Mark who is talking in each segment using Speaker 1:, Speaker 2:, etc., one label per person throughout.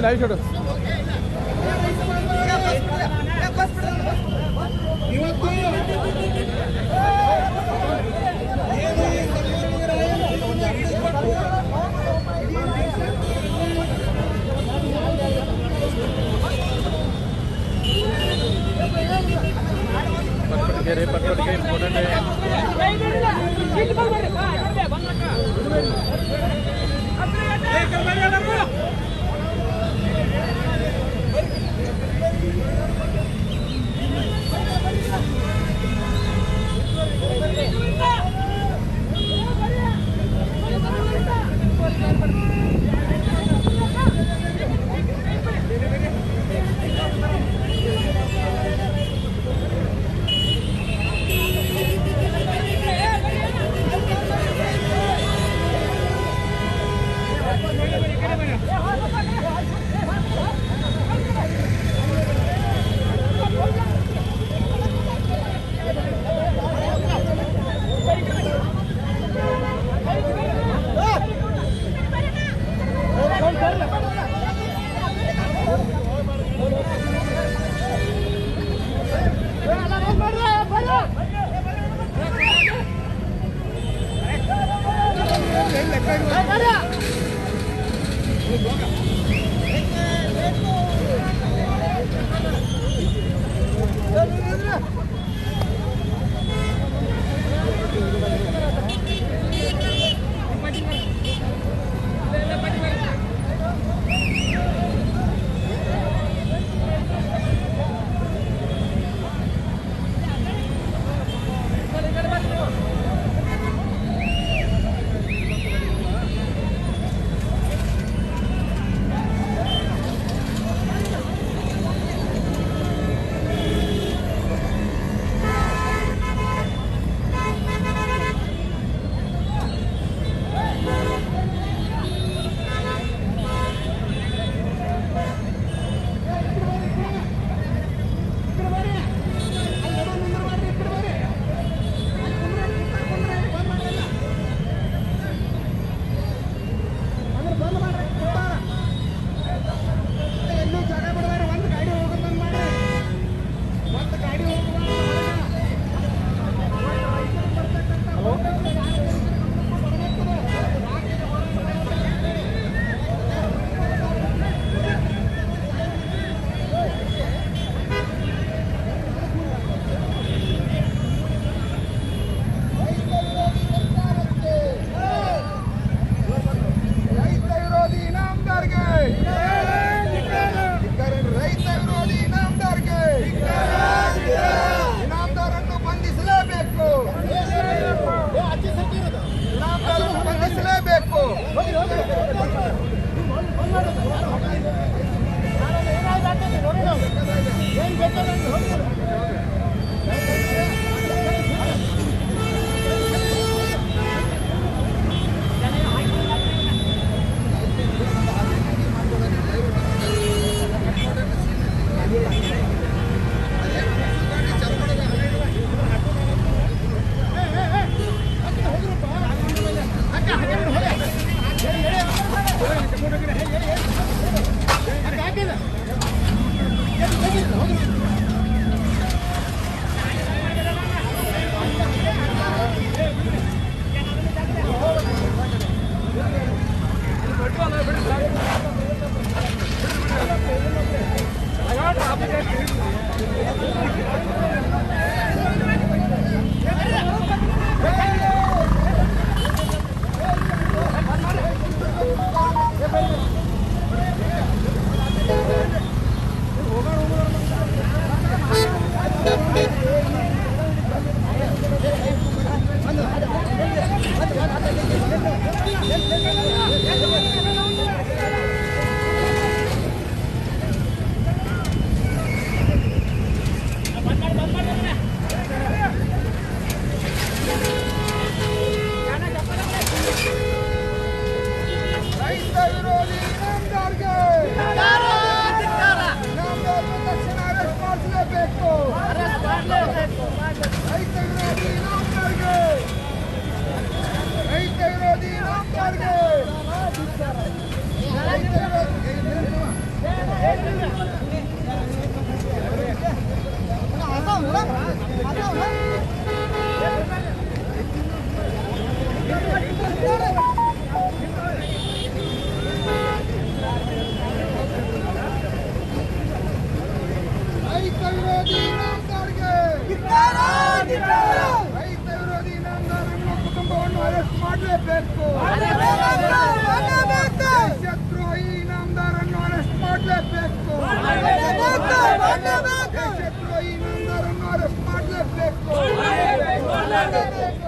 Speaker 1: Live छोड़ो पटपट के इंपोर्टेंट है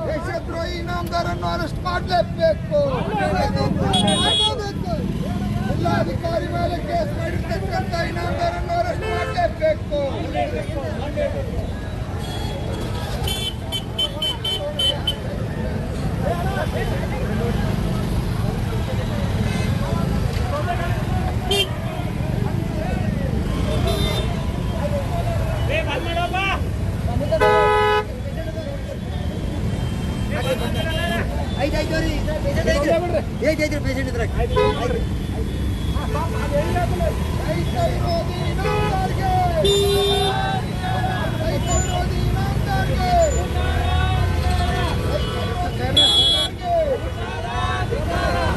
Speaker 2: ದೇಶದ್ರೋಹಿ ಇನಾಮದಾರನ್ನು ಅರೆಸ್ಟ್ ಮಾಡಲೇಬೇಕು. ಜಿಲ್ಲಾಧಿಕಾರಿ ಮೇಲೆ ಕೇಸ್ ಮಾಡಿರ್ತಕ್ಕಂಥ ಇನಾಮದಾರನ್ನು ಅರೆಸ್ಟ್ ಮಾಡಲೇಬೇಕು.
Speaker 3: ಪೇಷಂಟ್ ಇದ್ರೆ
Speaker 2: ರೈತ ವಿರೋಧಿ ಇನಾಮದಾರ್ಗೆ ರೈತ ವಿರೋಧಿ ಇನಾಮದಾರ್ಗೆ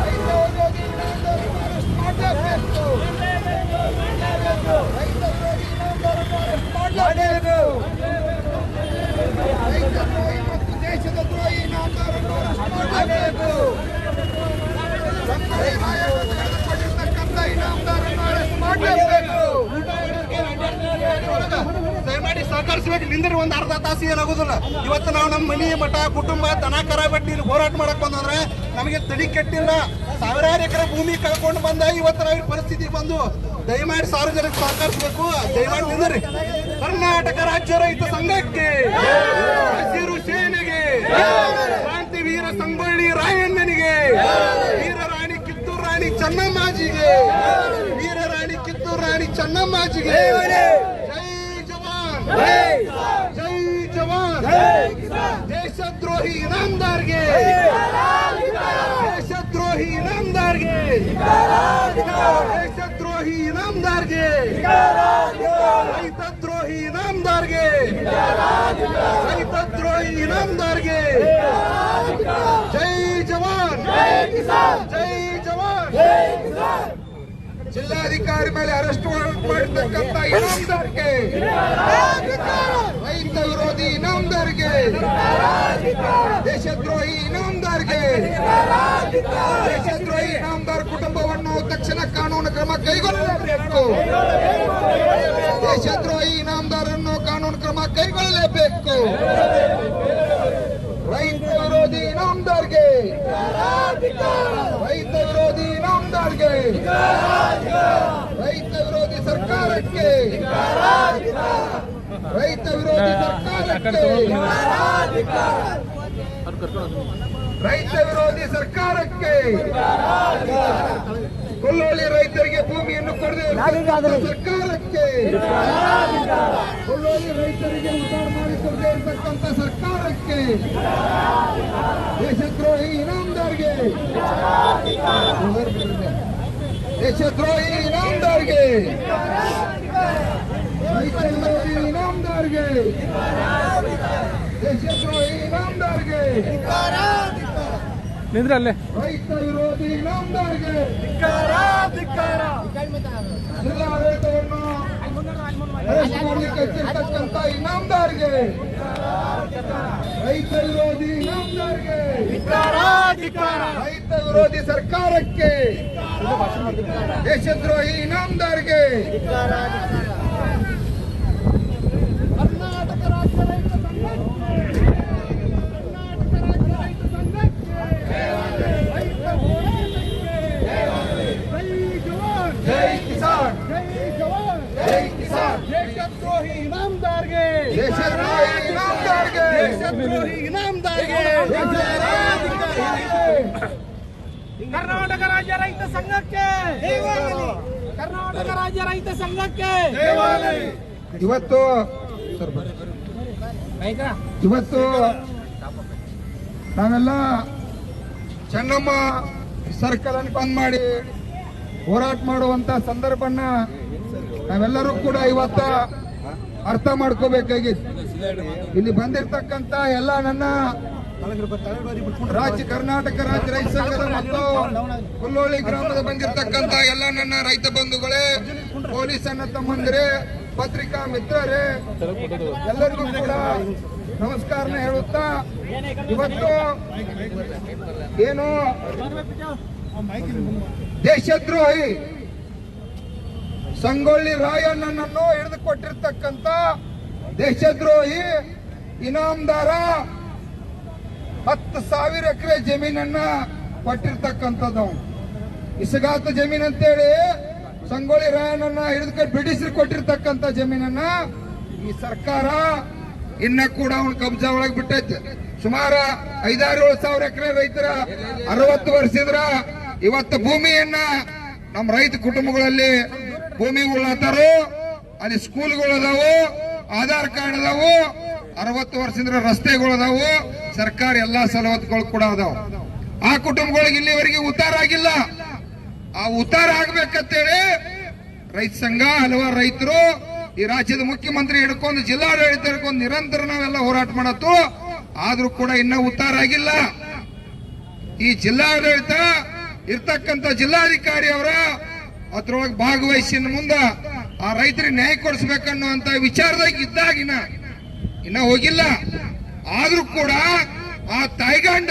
Speaker 2: ರೈತ ವಿರೋಧಿ ಇನಾಮದಾರನ್ನು ಅರೆಸ್ಟ್ ಮಾಡಲೇಬೇಕು. ರೈತ ವಿರೋಧಿ ಇನಾಮದಾರನ್ನು ಅರೆಸ್ಟ್ ಮಾಡಲೇಬೇಕು. ರೈತ ದ್ರೋಹಿ ಮತ್ತು ದೇಶದ ದ್ರೋಹಿ ಇನಾಮದಾರನ್ನು ಅರೆಸ್ಟ್ ಮಾಡಲೇಬೇಕು.
Speaker 3: ದಯಮಾಡಿ ಸಹಕರಿಸಬೇಕು. ನಿಂದ್ರಿ ಒಂದ್ ಅರ್ಧ ತಾಸು ಏನಾಗುದಿಲ್ಲ. ಇವತ್ತು ನಾವು ನಮ್ಮ ಮನಿ ಮಠ ಕುಟುಂಬ ದನ ಕರ ಬಟ್ಟಿ ಹೋರಾಟ ಮಾಡಕ್ ಬಂದ್ರೆ ನಮಗೆ ತಡಿ ಕೆಟ್ಟಿಲ್ಲ. ಸಾವಿರಾರು ಎಕರೆ ಭೂಮಿ ಕಳ್ಕೊಂಡು ಬಂದ ಇವತ್ತು ನಾವು ಪರಿಸ್ಥಿತಿ ಬಂದು ದಯಮಾಡಿ ಸಾರ್ವಜನಿಕ ಸಹಕರಿಸಬೇಕು. ದಯಮಾಡಿ ನಿಂದ್ರಿ. ಕರ್ನಾಟಕ ರಾಜ್ಯ ರೈತ ಸಂಘಕ್ಕೆ, ಹಸಿರು ಸೇನೆಗೆ, ಕ್ರಾಂತಿವೀರ ಸಂಗೊಳ್ಳಿ ರಾಯಣ್ಣನಿಗೆ, ವೀರರಾಣಿ ಕಿತ್ತೂರು ರಾಣಿ ಚೆನ್ನಮ್ಮಾಜಿಗೆ, ವೀರರಾಣಿ ಕಿತ್ತೂರು ರಾಣಿ ಚೆನ್ನಮ್ಮಾಜಿಗೆ ಜೈ ಜವಾನ್, ಜೈ ಜವಾನ್. ದೇಶದ್ರೋಹಿ ಇನಾಮದಾರ್ಗೆ, ದೇಶದ್ರೋಹಿ ಇನಾಮದಾರ್ಗೆ, ದೇಶದ್ರೋಹಿ ಇನಾಮದಾರ್ಗೆ, ರೈತದ್ರೋಹಿ ಇನಾಮದಾರ್ಗೆ, ರೈತದ್ರೋಹಿ ಇನಾಮದಾರ್ಗೆ ಜೈ ಜವಾನ್, ಜೈ ಜವಾನ್. ಜಿಲ್ಲಾಧಿಕಾರಿ ಮೇಲೆ ಅರೆಸ್ಟ್ ಮಾಡಿರ್ತಕ್ಕಂಥ ಇನಾಮದಾರ್ಗೆ, ರೈತ ವಿರೋಧಿ ಇನಾಮದಾರ್ಗೆ, ದೇಶದ್ರೋಹಿ ಇನಾಮದಾರ್ಗೆ, ದೇಶದ್ರೋಹಿ ಇನಾಮದಾರ್ ಕುಟುಂಬವನ್ನು ತಕ್ಷಣ ಕಾನೂನು ಕ್ರಮ ಕೈಗೊಳ್ಳಲೇಬೇಕು. ದೇಶದ್ರೋಹಿ ಇನಾಮದಾರನ್ನು ಕಾನೂನು ಕ್ರಮ ಕೈಗೊಳ್ಳಲೇಬೇಕು. ರೈತ ವಿರೋಧಿ ಇನಾಮದಾರ್ಗೆ, ರೈತ ವಿರೋಧಿ ಇನಾಮದಾರ್ಗೆ, ರೈತ ವಿರೋಧಿ ಸರ್ಕಾರಕ್ಕೆ, ರೈತ ವಿರೋಧಿ ಸರ್ಕಾರಕ್ಕೆ, ರೈತ ವಿರೋಧಿ ಸರ್ಕಾರಕ್ಕೆ, ಕೊಲ್ಲೋಳಿ ರೈತರಿಗೆ ಭೂಮಿಯನ್ನು ಕೊಡದೆ ಸರ್ಕಾರಕ್ಕೆ, ಕೊಲ್ಲೋಳಿ ರೈತರಿಗೆ ಉದ್ಧಾರ ಮಾಡಿಕೊಡದೆ ಇರತಕ್ಕಂಥ ಸರ್ಕಾರಕ್ಕೆ, ದೇಶದ್ರೋಹಿ ಇನಾಮದಾರ್ಗೆ, ದೇಶದ್ರೋಹಿ ಇನಾಮದಾರ್ಗೆ, ರೈತ ವಿರೋಧಿ ಇನಾಮದಾರ್ಗೆ, ದೇಶದ್ರೋಹಿ ಇನಾಮದಾರ್ಗೆ,
Speaker 1: ನಿಂದ್ರೆ ಅಲ್ಲೇ
Speaker 2: ರೈತ ವಿರೋಧಿ ಇನಾಮದಾರ್ಗೆ ಜಿಲ್ಲಾಡಳಿತವನ್ನು ಅರೆಸ್ಟ್ ಮಾಡಲಿಕ್ಕೆ ಎಚ್ಚರಿರ್ತಕ್ಕಂಥ ಇನಾಮದಾರ್ಗೆ, ರೈತ ವಿರೋಧಿ ಇನಾಮದಾರ್ಗೆ, ರೈತ ವಿರೋಧಿ ಸರ್ಕಾರಕ್ಕೆ, ದೇಶದ್ರೋಹಿ ಇನಾಮದಾರ್ಗೆ ಕರ್ನಾಟಕ ರಾಜ್ಯ ರೈತ ಸಂಘಕ್ಕೆ, ಕರ್ನಾಟಕ ರಾಜ್ಯ ರೈತ ಸಂಘಕ್ಕೆ, ರೈತ ಹೋರಾಟಕ್ಕೆ ಜೈ ಕಿಸಾನ್, ಜೈ ಜವಾನ್, ಜೈ ಕಿಸಾನ್. ದೇಶದ್ರೋಹಿ ಇನಾಮದಾರ್ಗೆ, ದೇಶದ್ರೋಹಿ ಇನಾಮದಾರ್ಗೆ, ದೇಶದ್ರೋಹಿ ಇನಾಮದಾರ್ಗೆ
Speaker 1: ಕರ್ನಾಟಕ ರಾಜ್ಯ ರೈತ ಸಂಘಕ್ಕೆ, ಕರ್ನಾಟಕ ರಾಜ್ಯ ರೈತ ಸಂಘಕ್ಕೆ.
Speaker 2: ಇವತ್ತು ನಾವೆಲ್ಲ ಚೆನ್ನಮ್ಮ ಸರ್ಕಲ್ ಅನ್ನು ಬಂದ್ ಮಾಡಿ ಹೋರಾಟ ಮಾಡುವಂತ ಸಂದರ್ಭನ ನಾವೆಲ್ಲರೂ ಕೂಡ ಇವತ್ತ ಅರ್ಥ ಮಾಡ್ಕೋಬೇಕಾಗಿತ್ತು. ಇಲ್ಲಿ ಬಂದಿರತಕ್ಕಂತ ಎಲ್ಲ ನನ್ನ ಕರ್ನಾಟಕ ರಾಜ್ಯ ರೈತ ಸಂಘದ ಮತ್ತು ಹುಲ್ಲೋಳಿ ಗ್ರಾಮದ ಬಂದಿರತಕ್ಕಂತ ಎಲ್ಲ ನನ್ನ ರೈತ ಬಂಧುಗಳೇ, ಪೊಲೀಸ್ ಅನ್ನ ತಮ್ಮಂದಿರೇ, ಪತ್ರಿಕಾ ಮಿತ್ರರೇ, ಎಲ್ಲರಿಗೂ ಕೂಡ ನಮಸ್ಕಾರನ ಹೇಳುತ್ತಾ, ಇವತ್ತು ಏನು ದೇಶದ್ರೋಹಿ ಸಂಗೊಳ್ಳಿ ರಾಯಣ್ಣನನ್ನು ಹಿಡಿದು ಕೊಟ್ಟಿರ್ತಕ್ಕಂಥ ದೇಶದ್ರೋಹಿ ಇನಾಮದಾರ 10,000 ಎಕರೆ ಜಮೀನನ್ನ ಕೊಟ್ಟಿರ್ತಕ್ಕಂಥದ್ದು. ಇಸಗಾತ ಜಮೀನ್ ಅಂತೇಳಿ ಸಂಗೊಳ್ಳಿ ರಾಯಣ್ಣನ ಹಿಡಿದುಕೊಂಡು ಬ್ರಿಟಿಷರು ಕೊಟ್ಟಿರ್ತಕ್ಕಂಥ ಜಮೀನನ್ನ ಈ ಸರ್ಕಾರ ಇನ್ನ ಕೂಡ ಅವನ ಕಬ್ಜಾ ಒಳಗೆ ಬಿಟ್ಟೈತೆ. ಸುಮಾರು 5,000-7,000 ಎಕರೆ ರೈತರ 60 ವರ್ಷದ್ರ ಇವತ್ತು ಭೂಮಿಯನ್ನ ನಮ್ಮ ರೈತ ಕುಟುಂಬಗಳಲ್ಲಿ ಭೂಮಿಗಳಾತಾರೋ, ಅಲ್ಲಿ ಸ್ಕೂಲ್ಗಳು ಅದಾವು, ಆಧಾರ್ ಕಾರ್ಡ್ ಅದಾವು, 60 ವರ್ಷದಿಂದ ರಸ್ತೆಗಳು ಅದಾವು, ಸರ್ಕಾರ ಎಲ್ಲಾ ಸವಲತ್ತುಗಳು ಕೂಡ ಅದಾವ. ಆ ಕುಟುಂಬಗಳಿಗೆ ಇಲ್ಲಿವರೆಗೆ ಉತ್ತಾರ ಆಗಿಲ್ಲ. ಆ ಉತ್ತಾರ ಆಗ್ಬೇಕಂತೇಳಿ ರೈತ ಸಂಘ, ಹಲವಾರು ರೈತರು, ಈ ರಾಜ್ಯದ ಮುಖ್ಯಮಂತ್ರಿ ಹಿಡ್ಕೊಂಡು ಜಿಲ್ಲಾಡಳಿತ ಹಿಡ್ಕೊಂಡು ನಿರಂತರ ನಾವೆಲ್ಲ ಹೋರಾಟ ಮಾಡತ್ತು. ಆದ್ರೂ ಕೂಡ ಇನ್ನ ಉತ್ತಾರ ಆಗಿಲ್ಲ. ಈ ಜಿಲ್ಲಾಡಳಿತ ಇರ್ತಕ್ಕಂಥ ಜಿಲ್ಲಾಧಿಕಾರಿ ಅವರ ಅದ್ರೊಳಗೆ ಭಾಗವಹಿಸಿನ ಮುಂದ ಆ ರೈತರಿಗೆ ನ್ಯಾಯ ಕೊಡಿಸ್ಬೇಕನ್ನುವಂತ ವಿಚಾರದಾಗ ಇದ್ದಾಗಿನ ಇನ್ನ ಹೋಗಿಲ್ಲ. ಆದ್ರೂ ಕೂಡ ಆ ತಾಯ್ಗಂಡ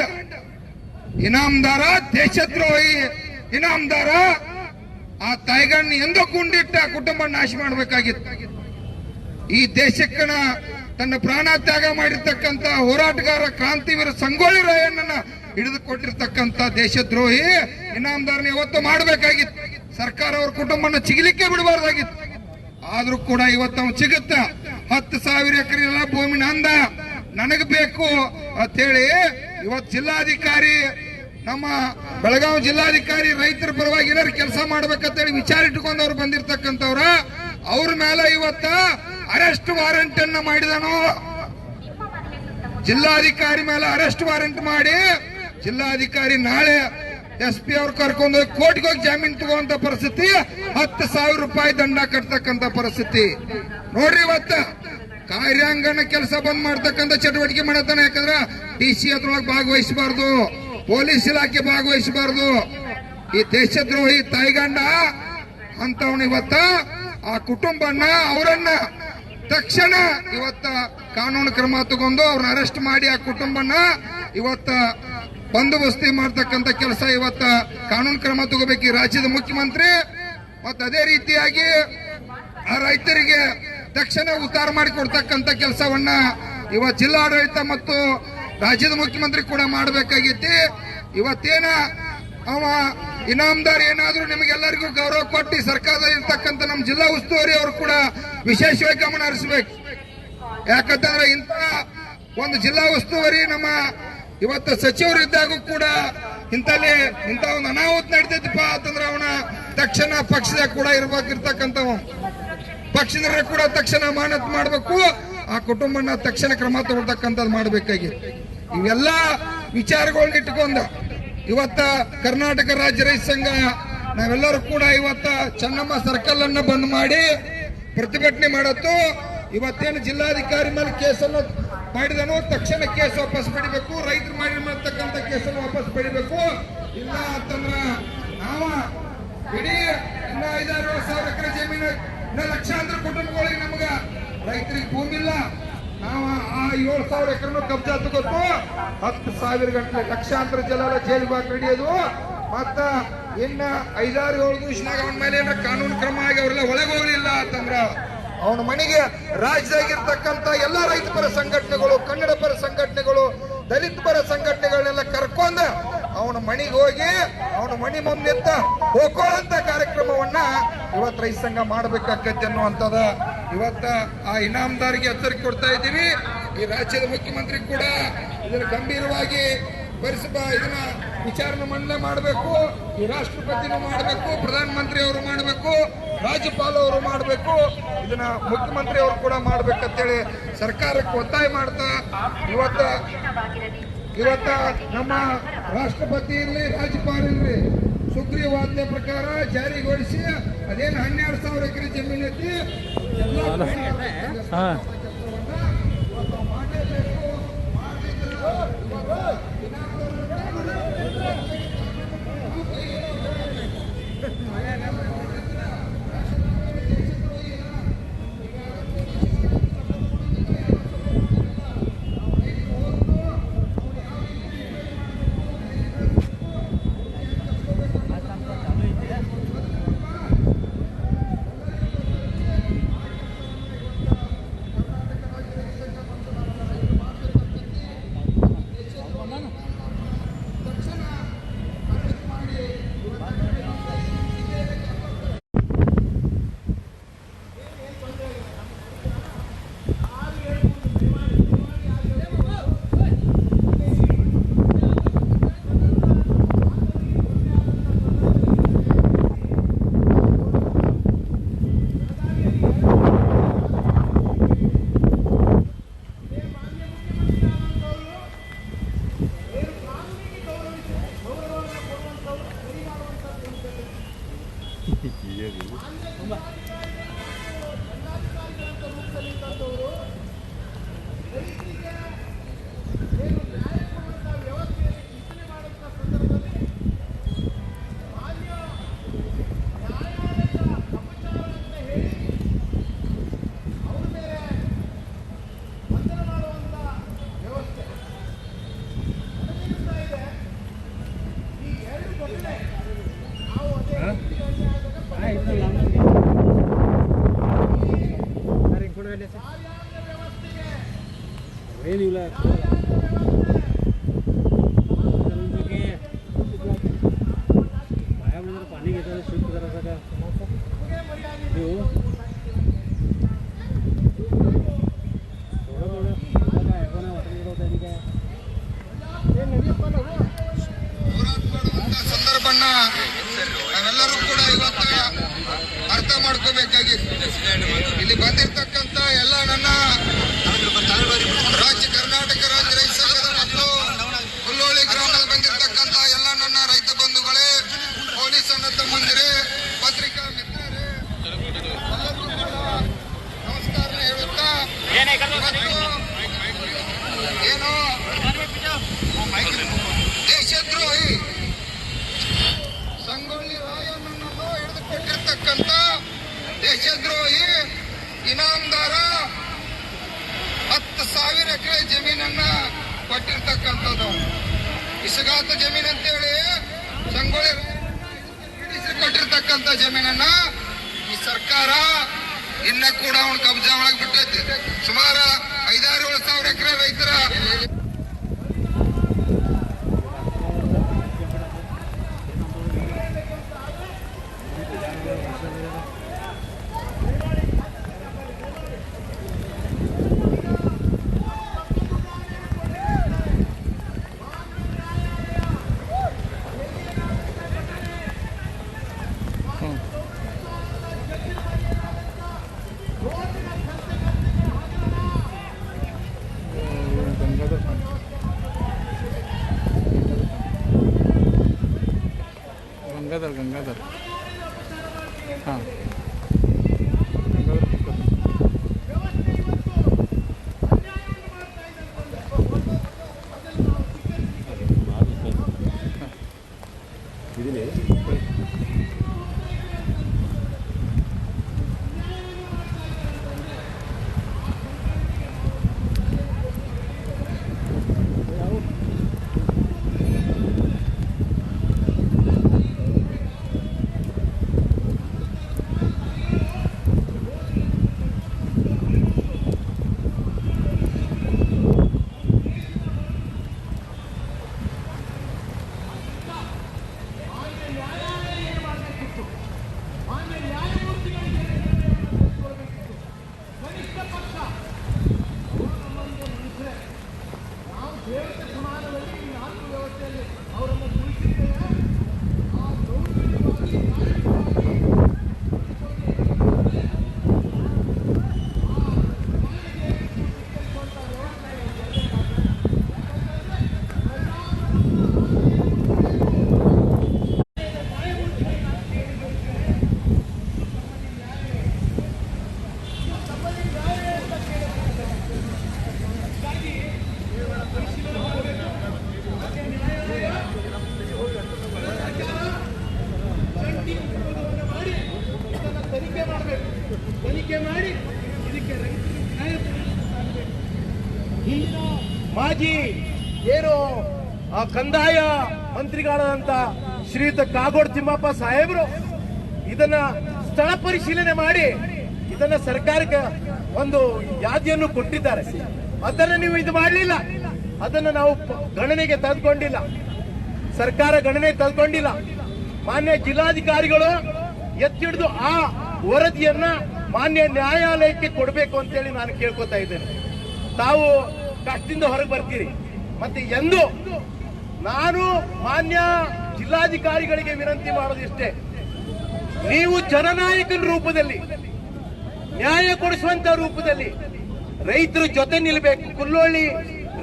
Speaker 2: ಇನಾಮದಾರ, ದೇಶದ್ರೋಹಿ ಇನಾಮದಾರ, ಆ ತಾಯ್ಗಣ್ಣ ಎಂದೋ ಗುಂಡಿಟ್ಟ ಕುಟುಂಬ ನಾಶ ಮಾಡಬೇಕಾಗಿತ್ತು. ಈ ದೇಶಕ್ಕನ ತನ್ನ ಪ್ರಾಣ ತ್ಯಾಗ ಮಾಡಿರ್ತಕ್ಕಂಥ ಹೋರಾಟಗಾರ ಕ್ರಾಂತಿವೀರ ಸಂಗೊಳ್ಳಿ ರಾಯಣ್ಣನ ಹಿಡಿದುಕೊಟ್ಟಿರ್ತಕ್ಕಂಥ ದೇಶದ್ರೋಹಿ ಇನಾಮದಾರನ ಯಾವತ್ತು ಮಾಡಬೇಕಾಗಿತ್ತು. ಸರ್ಕಾರ ಅವ್ರ ಕುಟುಂಬನ ಚಿಗಲಿಕ್ಕೆ ಬಿಡಬಾರ್ದಾಗಿತ್ತು. ಆದ್ರೂ ಕೂಡ ಇವತ್ತು ಅವ್ನು ಸಿಗುತ್ತ 10,000 ಎಕರೆ ಎಲ್ಲ ಭೂಮಿ ನಂದ, ನನಗ್ ಬೇಕು ಅಂತ ಹೇಳಿ ಇವತ್ತು ಜಿಲ್ಲಾಧಿಕಾರಿ, ನಮ್ಮ ಬೆಳಗಾವಿ ಜಿಲ್ಲಾಧಿಕಾರಿ ರೈತರ ಪರವಾಗಿ ಏನಾರು ಕೆಲಸ ಮಾಡ್ಬೇಕಂತೇಳಿ ವಿಚಾರ ಇಟ್ಕೊಂಡು ಅವ್ರು ಬಂದಿರ್ತಕ್ಕಂಥವ್ರ ಅವ್ರ ಮೇಲೆ ಇವತ್ತ ಅರೆಸ್ಟ್ ವಾರೆಂಟ್ ಅನ್ನ ಮಾಡಿದನು. ಜಿಲ್ಲಾಧಿಕಾರಿ ಮೇಲೆ ಅರೆಸ್ಟ್ ವಾರೆಂಟ್ ಮಾಡಿ ಜಿಲ್ಲಾಧಿಕಾರಿ ನಾಳೆ SP ಅವ್ರು ಕರ್ಕೊಂಡು ಹೋಗಿ ಕೋರ್ಟ್ಗೆ ಹೋಗಿ ಜಾಮೀನು ತಗೋಂತ ಪರಿಸ್ಥಿತಿ, 10,000 ರೂಪಾಯಿ ದಂಡ ಕಟ್ತಕ್ಕಂತ ಪರಿಸ್ಥಿತಿ ನೋಡ್ರಿ. ಇವತ್ತ ಕಾರ್ಯಾಂಗಣ ಕೆಲಸ ಬಂದ್ ಮಾಡ್ತಕ್ಕಂಥ ಚಟುವಟಿಕೆ ಮಾಡತಾನೆ. ಯಾಕಂದ್ರೆ DC ಅದ್ರೊಳಗೆ ಭಾಗವಹಿಸಬಾರ್ದು, ಪೊಲೀಸ್ ಇಲಾಖೆ ಭಾಗವಹಿಸಬಾರ್ದು. ಈ ದೇಶದ್ರೋಹಿ ತಾಯ್ಗಂಡ ಅಂತವನು ಇವತ್ತ ಆ ಕುಟುಂಬನ ಅವರನ್ನ ತಕ್ಷಣ ಇವತ್ತ ಕಾನೂನು ಕ್ರಮ ತಗೊಂಡು ಅವ್ರನ್ನ ಅರೆಸ್ಟ್ ಮಾಡಿ ಆ ಕುಟುಂಬನ ಇವತ್ತ ಬಂದೋಬಸ್ತಿ ಮಾಡ್ತಕ್ಕಂಥ ಕೆಲಸ ಇವತ್ತ ಕಾನೂನು ಕ್ರಮ ತಗೋಬೇಕು ಈ ರಾಜ್ಯದ ಮುಖ್ಯಮಂತ್ರಿ. ಮತ್ತೆ ಅದೇ ರೀತಿಯಾಗಿ ಆ ರೈತರಿಗೆ ತಕ್ಷಣ ಉದ್ಧಾರ ಮಾಡಿಕೊಡ್ತಕ್ಕಂಥ ಕೆಲಸವನ್ನ ಇವತ್ತು ಜಿಲ್ಲಾಡಳಿತ ಮತ್ತು ರಾಜ್ಯದ ಮುಖ್ಯಮಂತ್ರಿ ಕೂಡ ಮಾಡಬೇಕಾಗಿತ್ತು. ಇವತ್ತೇನ ಅವ ಇನಾಮದಾರ್ ಏನಾದ್ರೂ ನಿಮಗೆಲ್ಲರಿಗೂ ಗೌರವ ಕೊಟ್ಟು ಸರ್ಕಾರದಲ್ಲಿ ಇರ್ತಕ್ಕಂಥ ನಮ್ಮ ಜಿಲ್ಲಾ ಉಸ್ತುವಾರಿ ಅವರು ಕೂಡ ವಿಶೇಷವಾಗಿ ಗಮನ ಹರಿಸಬೇಕು. ಯಾಕಂತಂದ್ರೆ ಇಂಥ ಒಂದು ಜಿಲ್ಲಾ ಉಸ್ತುವಾರಿ ನಮ್ಮ ಇವತ್ತು ಸಚಿವರು ಇದ್ದಾಗೂ ಕೂಡ ಇಂಥ ಒಂದು ಅನಾಹುತ ನಡೀತೈತಿಪ್ಪ ಅಂತಂದ್ರೆ ಅವನ ತಕ್ಷಣ ಪಕ್ಷದಾಗ ಕೂಡ ಇರ್ಬೇಕಿರ್ತಕ್ಕಂಥವ, ಪಕ್ಷದ ಕೂಡ ತಕ್ಷಣ ಅಮಾನತ್ ಮಾಡಬೇಕು, ಆ ಕುಟುಂಬನ ತಕ್ಷಣ ಕ್ರಮ ತಗೊಳ್ತಕ್ಕಂಥದ್ದು ಮಾಡಬೇಕಾಗಿತ್ತು. ಇವೆಲ್ಲ ವಿಚಾರಗಳನ್ನ ಇಟ್ಕೊಂಡ ಇವತ್ತ ಕರ್ನಾಟಕ ರಾಜ್ಯ ರೈತ ಸಂಘ ನಾವೆಲ್ಲರೂ ಕೂಡ ಇವತ್ತ ಚೆನ್ನಮ್ಮ ಸರ್ಕಲ್ ಅನ್ನ ಬಂದ್ ಮಾಡಿ ಪ್ರತಿಭಟನೆ ಮಾಡತ್ತು. ಇವತ್ತೇನು ಜಿಲ್ಲಾಧಿಕಾರಿ ಮೇಲೆ ಕೇಸನ್ನು ಮಾಡಿದನು, ತಕ್ಷಣ ಕೇಸ್ ವಾಪಸ್ ಪಡಿಬೇಕು, ರೈತರು ಮಾಡಿರ್ತಕ್ಕಂಥ ಕೇಸನ್ನು ವಾಪಸ್ ಪಡಿಬೇಕು. ಇಲ್ಲ ಅಂತಂದ್ರ ನಾವ ಇಡೀ ಇನ್ನ 5,000-7,000 ಎಕರೆ ಜಮೀನು ಲಕ್ಷಾಂತರ ಕುಟುಂಬಗಳಿಗೆ ನಮಗ ರೈತರಿಗೆ ಭೂಮಿ ಇಲ್ಲ, ನಾವು ಆ 7,000 ಎಕರೆನೂ ಕಬ್ಜಾ ತಗೋತು, 10,000 ಗಂಟೆ ಲಕ್ಷಾಂತರ ಜನ ಜೈಲಿಗೆ ಹಾಕಿ ಹಿಡಿಯೋದು. ಮತ್ತ ಇನ್ನ 5-6-7 ದಿವಸನಾಗ ಅವನ ಮೇಲೆ ಏನಾರ ಕಾನೂನು ಕ್ರಮ ಆಗಿ ಅವರೆಲ್ಲ ಒಳಗೆ ಹೋಗ್ಲಿಲ್ಲ ಅಂತಂದ್ರ ಅವನ ಮನೆಗೆ ರಾಜ್ಯದಾಗಿರ್ತಕ್ಕಂಥ ಎಲ್ಲ ರೈತ ಪರ ಸಂಘಟನೆಗಳು, ಕನ್ನಡ ಪರ ಸಂಘಟನೆಗಳು, ದಲಿತ ಪರ ಸಂಘಟನೆಗಳನ್ನೆಲ್ಲ ಕರ್ಕೊಂಡ ಅವನ ಮನೆಗೆ ಹೋಗಿ ಅವನ ಮನೆ ಮುಂದೆತ್ತ ಹೋಗೋಂತ ಕಾರ್ಯಕ್ರಮವನ್ನ ಇವತ್ತು ರೈತ ಸಂಘ ಮಾಡಬೇಕಾಗತ್ತೆ ಅನ್ನುವಂಥದ್ದು ಇವತ್ತ ಆ ಇನಾಮದಾರಿಗೆ ಎಚ್ಚರಿಕೆ ಕೊಡ್ತಾ ಇದ್ದೀವಿ. ಈ ರಾಜ್ಯದ ಮುಖ್ಯಮಂತ್ರಿ ಕೂಡ ಇದನ್ನ ಗಂಭೀರವಾಗಿ ಇದನ್ನ ವಿಚಾರಣೆ ಮಂಡನೆ ಮಾಡಬೇಕು, ಈ ರಾಷ್ಟ್ರಪತಿನೂ ಮಾಡಬೇಕು, ಪ್ರಧಾನಮಂತ್ರಿ ಅವರು ಮಾಡಬೇಕು, ರಾಜ್ಯಪಾಲ ಅವರು ಮಾಡಬೇಕು, ಇದನ್ನ ಮುಖ್ಯಮಂತ್ರಿ ಅವರು ಕೂಡ ಮಾಡ್ಬೇಕಂತೇಳಿ ಸರ್ಕಾರಕ್ಕೆ ಒತ್ತಾಯ ಮಾಡ್ತಾ ಇವತ್ತ ನಮ್ಮ ರಾಷ್ಟ್ರಪತಿ ಇರಲಿ, ರಾಜ್ಯಪಾಲ ಇರಲಿ, ಸುಗ್ರೀವಾಜ್ಞೆ ಪ್ರಕಾರ ಜಾರಿಗೊಳಿಸಿ ಅದೇನು 12,000 ಎಕರೆ ಜಮೀನು ಐತಿ
Speaker 4: ಏನಿಲ್ಲ पाणी घेताना शिफ्ट करायचा का देऊ थोडं काय कोणा वाटलं त्यांनी काय
Speaker 2: ಸಂದರ್ಭನ್ನ ನಾವೆಲ್ಲರೂ ಕೂಡ ಇವತ್ತು ಅರ್ಥ ಮಾಡ್ಕೋಬೇಕಾಗಿತ್ತು. ಇಲ್ಲಿ ಬಂದಿರತಕ್ಕಂತ ಎಲ್ಲ ನನ್ನ ರಾಜ್ಯ ಕರ್ನಾಟಕ ರಾಜ್ಯ ರೈತ ಸಂಘದ ಮತ್ತು ಹುಲ್ಲೋಳಿ ಗ್ರಾಮದ ಬಂದಿರತಕ್ಕಂತ ಎಲ್ಲ ನನ್ನ ರೈತ ಬಂಧುಗಳೇ, ಪೊಲೀಸ್ ಅಣ್ಣ ತಮ್ಮಂದಿರೇ, ಪತ್ರಿಕಾ ಮಿತ್ರರೇ, ಎಲ್ಲರಿಗೂ ಕೂಡ ನಮಸ್ಕಾರ ಹೇಳುತ್ತಾ ಏನು ದೇಶದ್ರೋಹಿ ಸಂಗೊಳ್ಳಿ ರಾಯಣ್ಣನನ್ನು ಹಿಡಿದುಕೊಟ್ಟಿರ್ತಕ್ಕಂಥ ದೇಶದ್ರೋಹಿ ಇನಾಮದಾರ 10,000 ಎಕರೆ ಜಮೀನನ್ನ ಕೊಟ್ಟಿರ್ತಕ್ಕಂಥದ್ದು ಇಸಗಾತ ಜಮೀನ್ ಅಂತೇಳಿ ಸಂಗೊಳ್ಳಿ ಕೊಟ್ಟಿರ್ತಕ್ಕಂಥ ಜಮೀನನ್ನ ಈ ಸರ್ಕಾರ ಇನ್ನ ಕೂಡ ಅವನು ಕಬ್ಜಾ ಒಳಗೆ ಬಿಟ್ಟೈತಿ. ಸುಮಾರು 5,000-7,000 ಎಕರೆ ರೈತರ
Speaker 4: गंगाधर हाँ
Speaker 3: ಮಾಜಿ ಏನು ಕಂದಾಯ ಮಂತ್ರಿಗಳಾದಂತ ಶ್ರೀಯುತ ಕಾಗೋಡು ತಿಮ್ಮಪ್ಪ ಸಾಹೇಬರು ಇದನ್ನ ಸ್ಥಳ ಪರಿಶೀಲನೆ ಮಾಡಿ ಇದನ್ನ ಸರ್ಕಾರಕ್ಕೆ ಒಂದು ಯಾದಿಯನ್ನು ಕೊಟ್ಟಿದ್ದಾರೆ. ಅದನ್ನ ನೀವು ಇದು ಮಾಡಲಿಲ್ಲ.
Speaker 5: ಅದನ್ನು ನಾವು ಗಣನೆಗೆ ತೆಗೆದುಕೊಂಡಿಲ್ಲ. ಸರ್ಕಾರ ಗಣನೆಗೆ ತೆಗೆದುಕೊಂಡಿಲ್ಲ. ಮಾನ್ಯ ಜಿಲ್ಲಾಧಿಕಾರಿಗಳು ಎತ್ತಿಡಿದು ಆ ವರದಿಯನ್ನ ಮಾನ್ಯ ನ್ಯಾಯಾಲಯಕ್ಕೆ ಕೊಡಬೇಕು ಅಂತೇಳಿ ನಾನು ಕೇಳ್ಕೊತಾ ಇದ್ದೇನೆ. ತಾವು ಕಷ್ಟದಿಂದ ಹೊರಗೆ ಬರ್ತೀರಿ. ಮತ್ತೆ ಎಂದು ನಾನು ಮಾನ್ಯ ಜಿಲ್ಲಾಧಿಕಾರಿಗಳಿಗೆ ವಿನಂತಿ ಮಾಡೋದಿಷ್ಟೇ, ನೀವು ಜನನಾಯಕನ ರೂಪದಲ್ಲಿ ನ್ಯಾಯ ಕೊಡಿಸುವಂತ ರೂಪದಲ್ಲಿ ರೈತರ ಜೊತೆ ನಿಲ್ಲಬೇಕು, ಕುಲ್ಲೋಳಿ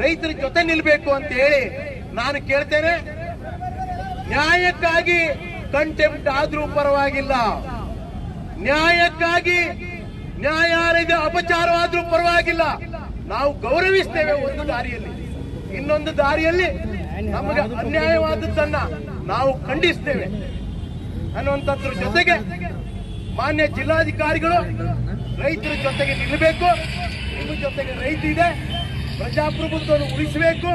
Speaker 5: ರೈತರ ಜೊತೆ ನಿಲ್ಲಬೇಕು ಅಂತ ಹೇಳಿ ನಾನು ಕೇಳ್ತೇನೆ. ನ್ಯಾಯಕ್ಕಾಗಿ ಕಂಟೆಂಪ್ಟ್ ಆದ್ರೂ ಪರವಾಗಿಲ್ಲ, ನ್ಯಾಯಕ್ಕಾಗಿ ನ್ಯಾಯಾಲಯದ ಅಪಚಾರವಾದ್ರೂ ಪರವಾಗಿಲ್ಲ, ನಾವು ಗೌರವಿಸ್ತೇವೆ ಒಂದು ದಾರಿಯಲ್ಲಿ. ಇನ್ನೊಂದು ದಾರಿಯಲ್ಲಿ ನಮಗೆ ಅನ್ಯಾಯವಾದದ್ದನ್ನ ನಾವು ಖಂಡಿಸ್ತೇವೆ ಅನ್ನುವಂಥದ್ರ ಜೊತೆಗೆ ಮಾನ್ಯ ಜಿಲ್ಲಾಧಿಕಾರಿಗಳು ರೈತರ ಜೊತೆಗೆ ನಿಲ್ಲಬೇಕು. ನಿಮ್ಮ ಜೊತೆಗೆ ರೈತ ಇದೆ, ಪ್ರಜಾಪ್ರಭುತ್ವವನ್ನು ಉಳಿಸಬೇಕು,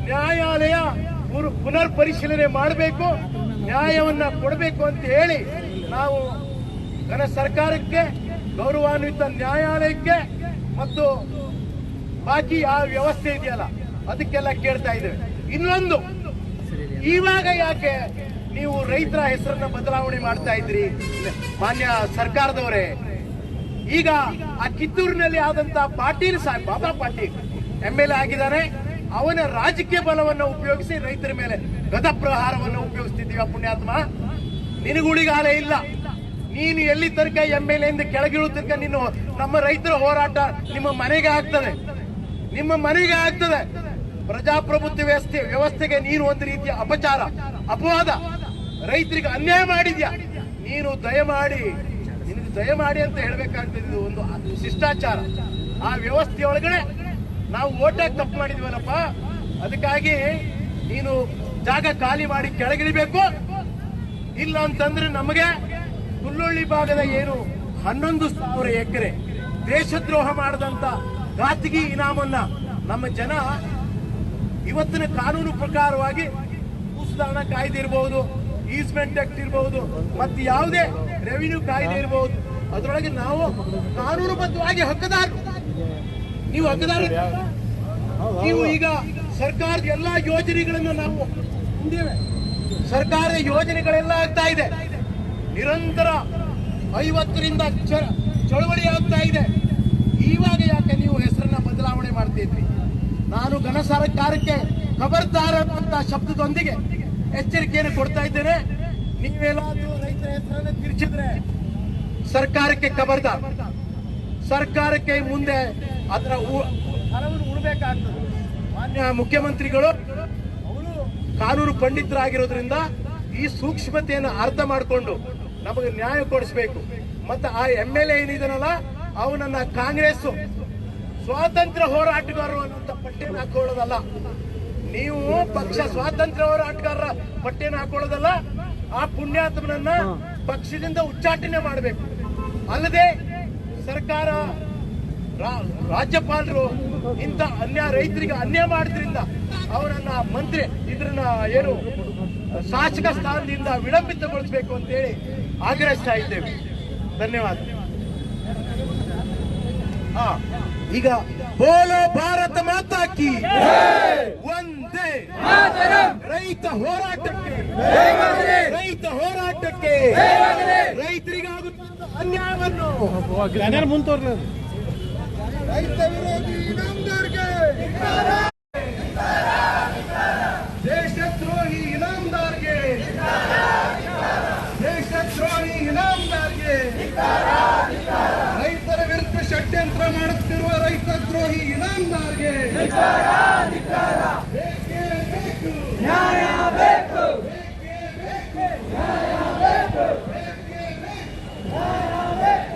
Speaker 5: ನ್ಯಾಯಾಲಯ ಪುನರ್ ಪರಿಶೀಲನೆ ಮಾಡಬೇಕು, ನ್ಯಾಯವನ್ನ ಕೊಡಬೇಕು ಅಂತ ಹೇಳಿ ನಾವು ಘನ ಸರ್ಕಾರಕ್ಕೆ, ಗೌರವಾನ್ವಿತ ನ್ಯಾಯಾಲಯಕ್ಕೆ ಮತ್ತು ಬಾಕಿ ಯಾವ ವ್ಯವಸ್ಥೆ ಇದೆಯಲ್ಲ ಅದಕ್ಕೆಲ್ಲ ಕೇಳ್ತಾ ಇದ್ದೇವೆ. ಇನ್ನೊಂದು, ಇವಾಗ ಯಾಕೆ ನೀವು ರೈತರ ಹೆಸರನ್ನ ಬದಲಾವಣೆ ಮಾಡ್ತಾ ಇದ್ರಿ ಮಾನ್ಯ ಸರ್ಕಾರದವರೇ? ಈಗ ಆ ಕಿತ್ತೂರಿನಲ್ಲಿ ಆದಂತ ಪಾಟೀಲ್ ಸಾಹೇಬ್, ಬಾಬಾ ಪಾಟೀಲ್ MLA ಆಗಿದ್ದಾರೆ. ಅವನ ರಾಜಕೀಯ ಬಲವನ್ನು ಉಪಯೋಗಿಸಿ ರೈತರ ಮೇಲೆ ಗದಪ್ರಹಾರವನ್ನು ಉಪಯೋಗಿಸ್ತಿದ್ದೀವಿ. ಪುಣ್ಯಾತ್ಮ, ನಿನಗುಳಿಗಾಲ ಇಲ್ಲ. ನೀನು ಎಲ್ಲಿ ತನಕ MLA ಇಂದ ಕೆಳಗಿಳು ತನಕ ನೀನು ನಮ್ಮ ರೈತರ ಹೋರಾಟ ನಿಮ್ಮ ಮನೆಗೆ ಆಗ್ತದೆ, ನಿಮ್ಮ ಮನೆಗೆ ಆಗ್ತದೆ. ಪ್ರಜಾಪ್ರಭುತ್ವ ವ್ಯವಸ್ಥೆಗೆ ನೀನು ಒಂದು ರೀತಿಯ ಅಪಚಾರ, ಅಪವಾದ, ರೈತರಿಗೆ ಅನ್ಯಾಯ ಮಾಡಿದ್ಯಾ. ನೀನು ದಯಮಾಡಿ, ನಿನಗೆ ದಯಮಾಡಿ ಅಂತ ಹೇಳ್ಬೇಕಾಗ್ತದೆ. ಇದು ಒಂದು ಶಿಷ್ಟಾಚಾರ. ಆ ವ್ಯವಸ್ಥೆಯೊಳಗಡೆ ನಾವು ಓಟಾಗಿ ತಪ್ಪು ಮಾಡಿದ್ವಲ್ಲಪ್ಪ, ಅದಕ್ಕಾಗಿ ನೀನು ಜಾಗ ಖಾಲಿ ಮಾಡಿ ಕೆಳಗಿಳಿಬೇಕು. ಇಲ್ಲ ಅಂತಂದ್ರೆ ನಮಗೆ ಕುಲ್ಲೊಳ್ಳಿ ಭಾಗದ ಏನು 11,000 ಎಕರೆ ದೇಶದ್ರೋಹ ಮಾಡದಂತ ಖಾಸಗಿ ಇನಾಮನ್ನ ನಮ್ಮ ಜನ ಇವತ್ತಿನ ಕಾನೂನು ಪ್ರಕಾರವಾಗಿ ಭೂಸುಧಾರಣಾ ಕಾಯ್ದೆ ಇರಬಹುದು, ಈಸ್ಮೆಂಟ್ ಆಕ್ಟ್ ಇರಬಹುದು, ಮತ್ತೆ ಯಾವುದೇ ರೆವಿನ್ಯೂ ಕಾಯ್ದೆ ಇರಬಹುದು, ಅದರೊಳಗೆ ನಾವು ಕಾನೂನುಬದ್ಧವಾಗಿ ಹಕ್ಕದಾರರು. ನೀವು ಹಕ್ಕದಾರ. ನೀವು ಈಗ ಸರ್ಕಾರದ ಎಲ್ಲಾ ಯೋಜನೆಗಳನ್ನು ನಾವು ಹೊಂದಿವೆ. ಸರ್ಕಾರ ಯೋಜನೆಗಳೆಲ್ಲ ಆಗ್ತಾ ಇದೆ. ನಿರಂತರ 50ರಿಂದ ಚಳವಳಿ ಆಗ್ತಾ ಇದೆ. ಇವಾಗ ಯಾಕೆ ನೀವು ಹೆಸರನ್ನ ಬದಲಾವಣೆ ಮಾಡ್ತಿದ್ರಿ? ನಾನು ಘನ ಸರ್ಕಾರಕ್ಕೆ ಖಬರ್ದಾರ ಅಂತ ಶಬ್ದದೊಂದಿಗೆ ಎಚ್ಚರಿಕೆಯನ್ನು ಕೊಡ್ತಾ ಇದ್ದೇನೆ. ನೀವೆಲ್ಲಾದ್ರೂ ರೈತರ ಹೆಸರನ್ನು ತಿರ್ಚಿದ್ರೆ ಸರ್ಕಾರಕ್ಕೆ ಖಬರ್ದಾರ್. ಸರ್ಕಾರಕ್ಕೆ ಮುಂದೆ ಅದರ ಹಣವನ್ನು ಉಳಬೇಕಾಗ್ತದೆ. ಮಾನ್ಯ ಮುಖ್ಯಮಂತ್ರಿಗಳು ಅವರು ಕಾನೂನು ಪಂಡಿತರಾಗಿರೋದ್ರಿಂದ ಈ ಸೂಕ್ಷ್ಮತೆಯನ್ನು ಅರ್ಥ ಮಾಡಿಕೊಂಡು ನಮಗೆ ನ್ಯಾಯ ಕೊಡಿಸಬೇಕು. ಮತ್ತೆ ಆ MLA ಏನಿದನಲ್ಲ, ಅವನನ್ನ ಕಾಂಗ್ರೆಸ್ ಸ್ವಾತಂತ್ರ್ಯ ಹೋರಾಟಗಾರರು ಅನ್ನುವಂತ ಪಟ್ಟಿಯನ್ನು ಹಾಕೊಳ್ಳೋದಲ್ಲ. ನೀವು ಪಕ್ಷ ಸ್ವಾತಂತ್ರ್ಯ ಹೋರಾಟಗಾರರ ಪಟ್ಟಿಯನ್ನು ಹಾಕೊಳ್ಳೋದಲ್ಲ. ಆ ಪುಣ್ಯಾತ್ಮನನ್ನ ಪಕ್ಷದಿಂದ ಉಚ್ಚಾಟನೆ ಮಾಡಬೇಕು. ಅಲ್ಲದೆ ಸರ್ಕಾರ, ರಾಜ್ಯಪಾಲರು ಇಂಥ ರೈತರಿಗೆ ಅನ್ಯಾಯ ಮಾಡಿದ್ರಿಂದ ಅವರನ್ನ ಮಂತ್ರಿ ಇದ್ರನ್ನ ಏನು ಶಾಸಕ ಸ್ಥಾನದಿಂದ ವಿಳಂಬಿತಗೊಳಿಸಬೇಕು ಅಂತ ಹೇಳಿ ಆಗ್ರಹಿಸ್ತಾ ಇದ್ದೇವೆ. ಧನ್ಯವಾದ. ಈಗ ಬೋಲೋ ಭಾರತ ಮಾತಾ ಕಿ ಒಂದೇ. ರೈತ ಹೋರಾಟಕ್ಕೆ, ರೈತ ಹೋರಾಟಕ್ಕೆ, ರೈತರಿಗಾಗುತ್ತಿದ್ದ ಅನ್ಯಾಯವನ್ನು ರೈತ ವಿರೋಧಿ ಇನಾಮದಾರ್ಗೆ, ದೇಶದ್ರೋಹಿ ಇನಾಮದಾರ್ಗೆ, ದೇಶದ್ರೋಹಿ ಇನಾಮದಾರ್ಗೆ, ರೈತರ ವಿರುದ್ಧ ಷಡ್ಯಂತ್ರ ಮಾಡುತ್ತಿರುವ ರೈತ ದ್ರೋಹಿ ಇನಾಮದಾರ್ಗೆ ಬೇಕೇ ಬೇಕು, ನ್ಯಾಯ ಬೇಕು, ಬೇಕೇ ಬೇಕು, ನ್ಯಾಯ ಬೇಕು, ಬೇಕೇ ಬೇಕು, ನ್ಯಾಯ ಬೇಕು.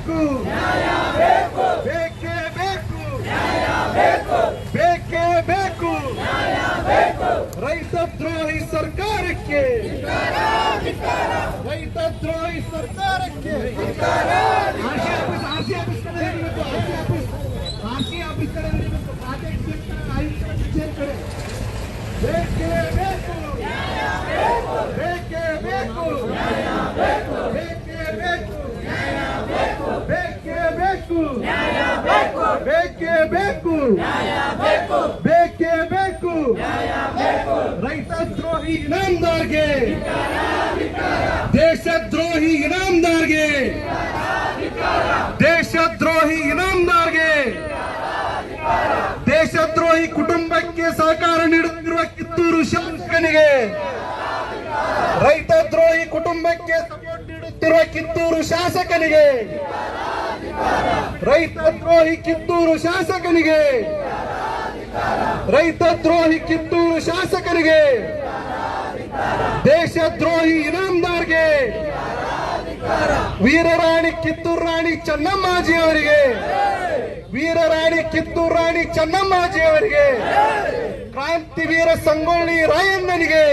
Speaker 3: ಬೇಕು ಬೇಕೇ ಬೇಕು ಬೇಕೇ ಬೇಕು ರೈತ ದ್ರೋಹಿ ಸರ್ಕಾರಕ್ಕೆ ರೈತ ದ್ರೋಹಿ ಸರ್ಕಾರಕ್ಕೆ ಆರ್ಸಿ ಆಫೀಸ್ ಕಡೆ ಕಡೆ ಬೇಕೇ ಬೇಕು ಬೇಕೇ ಬೇಕು ಬೇಕೇ ಬೇಕು ಬೇಕೇ ಬೇಕು ಬೇಕೇ ಬೇಕು ಬೇಕೇ ಬೇಕು ರೈತ ದ್ರೋಹಿ ಇನಾಮದಾರ್ಗೆ ದೇಶದ್ರೋಹಿ ಇನಾಮದಾರ್ಗೆ ದೇಶದ್ರೋಹಿ ಇನಾಮದಾರ್ಗೆ ದೇಶದ್ರೋಹಿ ಕುಟುಂಬಕ್ಕೆ ಸಹಕಾರ ನೀಡುತ್ತಿರುವ ಕಿತ್ತೂರು ಶಾಸಕನಿಗೆ ರೈತ ದ್ರೋಹಿ ಕುಟುಂಬಕ್ಕೆ ಸಪೋರ್ಟ್ ನೀಡುತ್ತಿರುವ ಕಿತ್ತೂರು ಶಾಸಕನಿಗೆ ರೈತ ದ್ರೋಹಿ ಕಿತ್ತೂರು ಶಾಸಕನಿಗೆ ರೈತ ದ್ರೋಹಿ ಕಿತ್ತೂರು ಶಾಸಕನಿಗೆ ದೇಶದ್ರೋಹಿ ಇನಾಮದಾರ್ಗೆ ವೀರರಾಣಿ ಕಿತ್ತೂರು ರಾಣಿ ಚೆನ್ನಮ್ಮಾಜಿ ಅವರಿಗೆ ವೀರರಾಣಿ ಕಿತ್ತೂರು ರಾಣಿ ಚೆನ್ನಮ್ಮಾಜಿ ಅವರಿಗೆ ಕ್ರಾಂತಿವೀರ ಸಂಗೊಳ್ಳಿ ರಾಯಣ್ಣನಿಗೆ